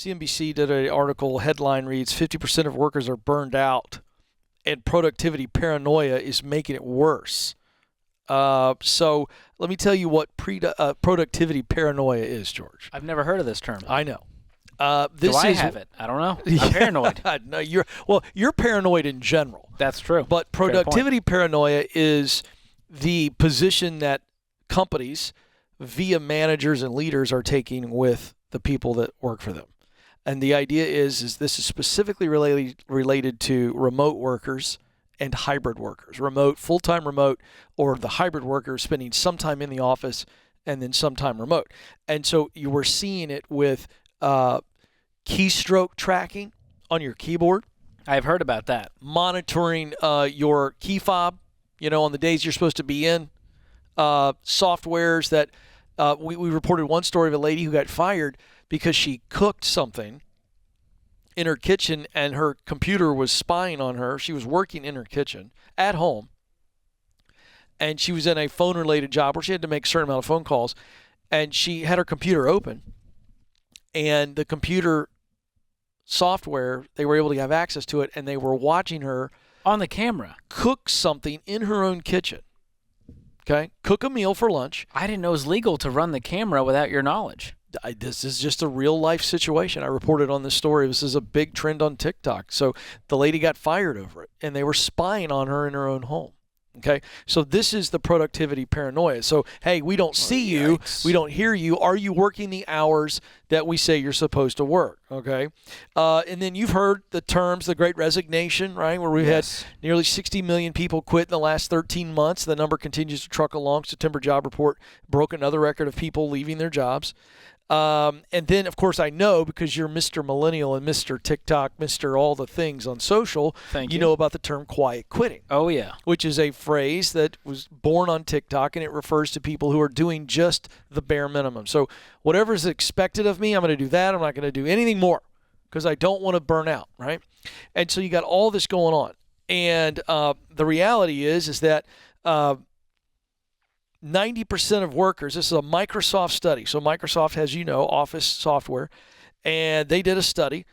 CNBC did an article, headline reads, 50% of workers are burned out, and productivity paranoia is making it worse. So let me tell you what productivity paranoia is, George. I've never heard of this term. I know. Do I have it? I don't know. I'm paranoid. No, you're paranoid in general. That's true. But productivity paranoia is the position that companies via managers and leaders are taking with the people that work for them. And the idea is this is specifically related to remote workers and hybrid workers. Remote, full-time remote, or the hybrid workers spending some time in the office and then some time remote. And so you were seeing it with keystroke tracking on your keyboard. I've heard about that. Monitoring your key fob, on the days you're supposed to be in. Softwares that we reported one story of a lady who got fired because she cooked something in her kitchen and her computer was spying on her. She was working in her kitchen at home, and she was in a phone-related job where she had to make a certain amount of phone calls, and she had her computer open, and the computer software, they were able to have access to it, and they were watching her on the camera cook something in her own kitchen. Okay? Cook a meal for lunch. I didn't know it was legal to run the camera without your knowledge. This is just a real-life situation. I reported on this story. This is a big trend on TikTok. So the lady got fired over it, and they were spying on her in her own home. Okay? So this is the productivity paranoia. So, hey, we don't see you. We don't hear you. Are you working the hours that we say you're supposed to work? Okay? And then you've heard the terms, the Great Resignation, right, where we've had nearly 60 million people quit in the last 13 months. The number continues to truck along. September job report broke another record of people leaving their jobs. And then, of course, I know because you're Mr. Millennial and Mr. TikTok, Mr. all the things on social, you know about the term quiet quitting. Oh, yeah. Which is a phrase that was born on TikTok, and it refers to people who are doing just the bare minimum. So whatever is expected of me, I'm going to do that. I'm not going to do anything more because I don't want to burn out, right? And so you got all this going on. And the reality is that 90% of workers, this is a Microsoft study. So Microsoft has, Office software, and they did a study,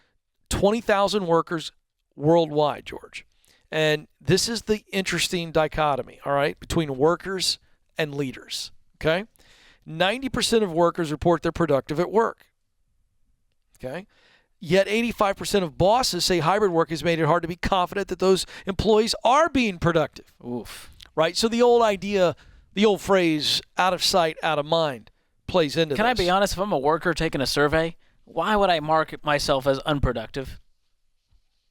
20,000 workers worldwide, George. And this is the interesting dichotomy, all right, between workers and leaders, okay? 90% of workers report they're productive at work, okay? Yet 85% of bosses say hybrid work has made it hard to be confident that those employees are being productive. Oof. Right? So the old phrase, out of sight, out of mind, plays into this. Can I be honest? If I'm a worker taking a survey, why would I mark myself as unproductive?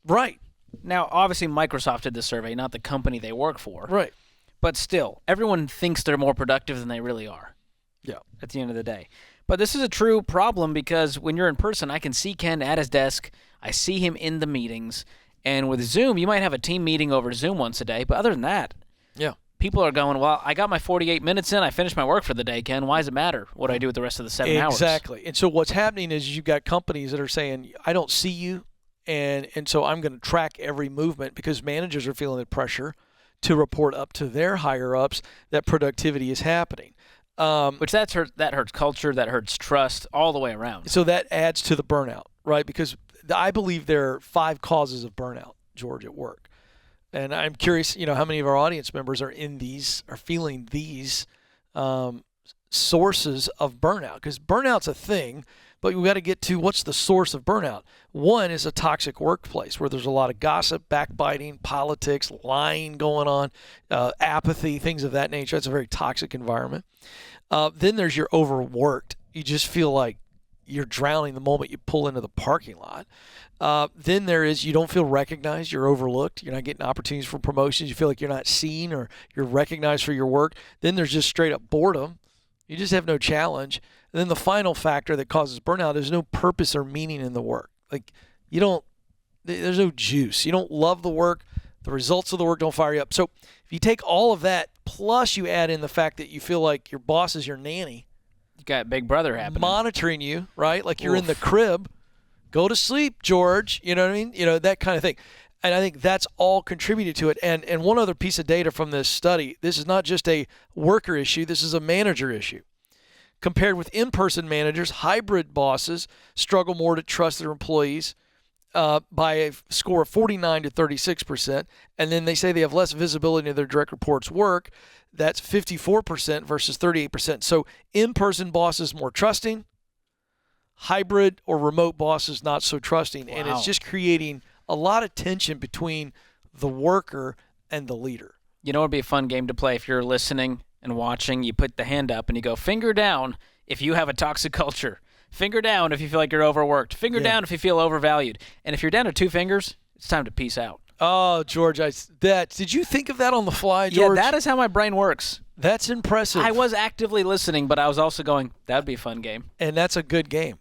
Right. Now, obviously, Microsoft did the survey, not the company they work for. Right. But still, everyone thinks they're more productive than they really are. Yeah. At the end of the day. But this is a true problem because when you're in person, I can see Ken at his desk. I see him in the meetings. And with Zoom, you might have a team meeting over Zoom once a day. But other than that, yeah, people are going, well, I got my 48 minutes in. I finished my work for the day, Ken. Why does it matter what I do with the rest of the 7 hours? Exactly. And so what's happening is you've got companies that are saying, I don't see you, and so I'm going to track every movement because managers are feeling the pressure to report up to their higher-ups that productivity is happening. Which that hurts culture, that hurts trust, all the way around. So that adds to the burnout, right? Because I believe there are 5 causes of burnout, George, at work. And I'm curious, how many of our audience members are feeling these sources of burnout? Because burnout's a thing, but we got to get to what's the source of burnout. One is a toxic workplace where there's a lot of gossip, backbiting, politics, lying going on, apathy, things of that nature. That's a very toxic environment. Then there's your overworked. You just feel like you're drowning the moment you pull into the parking lot. Then there is you don't feel recognized. You're overlooked. You're not getting opportunities for promotions. You feel like you're not seen or you're recognized for your work. Then there's just straight up boredom. You just have no challenge. And then the final factor that causes burnout is no purpose or meaning in the work. Like there's no juice. You don't love the work. The results of the work don't fire you up. So if you take all of that, plus you add in the fact that you feel like your boss is your nanny. You got Big Brother happening. Monitoring you, right? Like you're in the crib. Go to sleep, George. You know what I mean? That kind of thing. And I think that's all contributed to it. And one other piece of data from this study, this is not just a worker issue. This is a manager issue. Compared with in-person managers, hybrid bosses struggle more to trust their employees by a score of 49 to 36%. And then they say they have less visibility into their direct reports' work. That's 54% versus 38%. So in-person bosses more trusting, hybrid or remote bosses not so trusting. Wow. And it's just creating a lot of tension between the worker and the leader. You know, it'd be a fun game to play if you're listening and watching. You put the hand up and you go, finger down if you have a toxic culture. Finger down if you feel like you're overworked. Finger down if you feel overvalued. And if you're down to 2 fingers, it's time to peace out. Oh, George, did you think of that on the fly, George? Yeah, that is how my brain works. That's impressive. I was actively listening, but I was also going, that'd be a fun game. And that's a good game.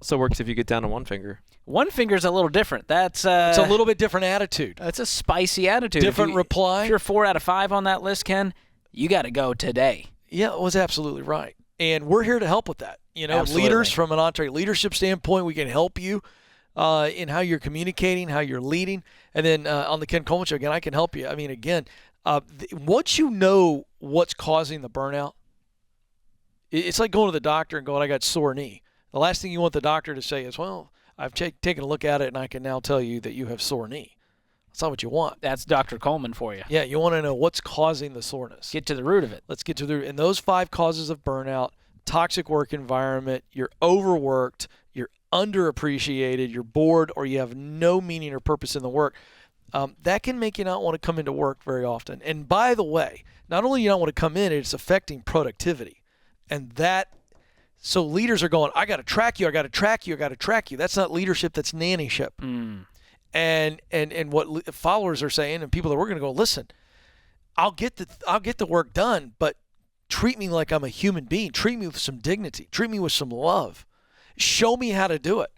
So it works if you get down to 1 finger. 1 finger's a little different. That's it's a little bit different attitude. That's a spicy attitude. Different reply. If you're 4 out of 5 on that list, Ken, you got to go today. Yeah, it was absolutely right. And we're here to help with that. You know, Absolutely. Leaders from an EntreLeadership standpoint, we can help you in how you're communicating, how you're leading. And then on the Ken Coleman Show, again, I can help you. I mean, again, once you know what's causing the burnout, it's like going to the doctor and going, I got sore knee. The last thing you want the doctor to say is, well, I've taken a look at it and I can now tell you that you have sore knee. That's not what you want. That's Dr. Coleman for you. Yeah, you want to know what's causing the soreness. Get to the root of it. Let's get to the root. And those 5 causes of burnout: toxic work environment, you're overworked, you're underappreciated, you're bored, or you have no meaning or purpose in the work. That can make you not want to come into work very often. And by the way, not only do you not want to come in, it's affecting productivity. And so leaders are going, I got to track you, I got to track you, I got to track you. That's not leadership, that's nannyship. And what followers are saying, and people that we're going to go, listen, I'll get the work done, but treat me like I'm a human being. Treat me with some dignity. Treat me with some love. Show me how to do it.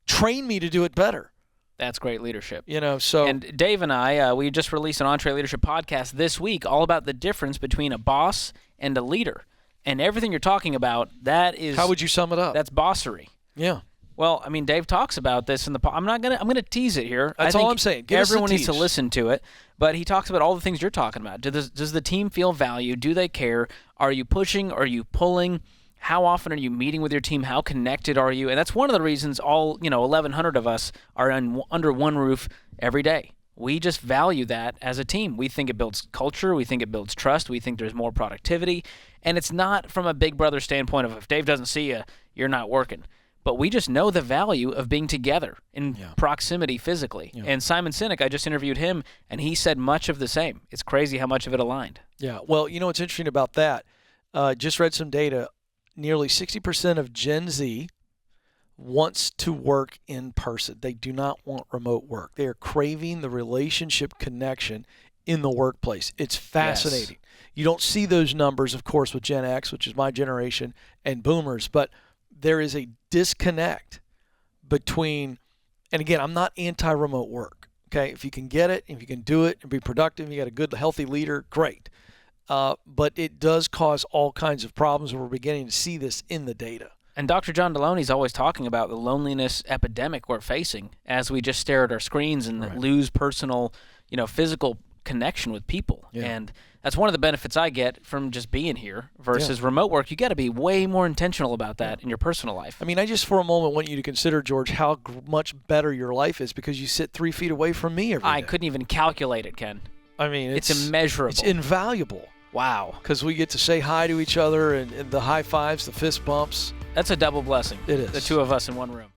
Train me to do it better. That's great leadership. You know, so and Dave and I, we just released an EntreLeadership podcast this week, all about the difference between a boss and a leader. And everything you're talking about, that is. How would you sum it up? That's bossery. Yeah. Well, I mean, Dave talks about this in the. I'm gonna tease it here. That's all I'm saying. Give everyone us a needs to tease. listen to it. But he talks about all the things you're talking about. Does the team feel valued? Do they care? Are you pushing? Are you pulling? How often are you meeting with your team? How connected are you? And that's one of the reasons all 1,100 of us are under one roof every day. We just value that as a team. We think it builds culture. We think it builds trust. We think there's more productivity. And it's not from a big brother standpoint of if Dave doesn't see you, you're not working. But we just know the value of being together in proximity physically. Yeah. And Simon Sinek, I just interviewed him, and he said much of the same. It's crazy how much of it aligned. Yeah. Well, you know what's interesting about that? Just read some data. Nearly 60% of Gen Z wants to work in person. They do not want remote work. They are craving the relationship connection in the workplace. It's fascinating. Yes. You don't see those numbers, of course, with Gen X, which is my generation, and boomers, but there is a disconnect between, and again, I'm not anti-remote work. Okay, if you can get it, if you can do it and be productive, you got a good, healthy leader, great. But it does cause all kinds of problems, and we're beginning to see this in the data. And Dr. John Deloney's always talking about the loneliness epidemic we're facing as we just stare at our screens and lose personal, physical connection with people. Yeah. And that's one of the benefits I get from just being here versus remote work. You got to be way more intentional about that in your personal life. I mean, I just for a moment want you to consider, George, how much better your life is because you sit 3 feet away from me every day. I couldn't even calculate it, Ken. I mean, it's immeasurable. It's invaluable. Wow. Because we get to say hi to each other and the high fives, the fist bumps. That's a double blessing. It is. The two of us in one room.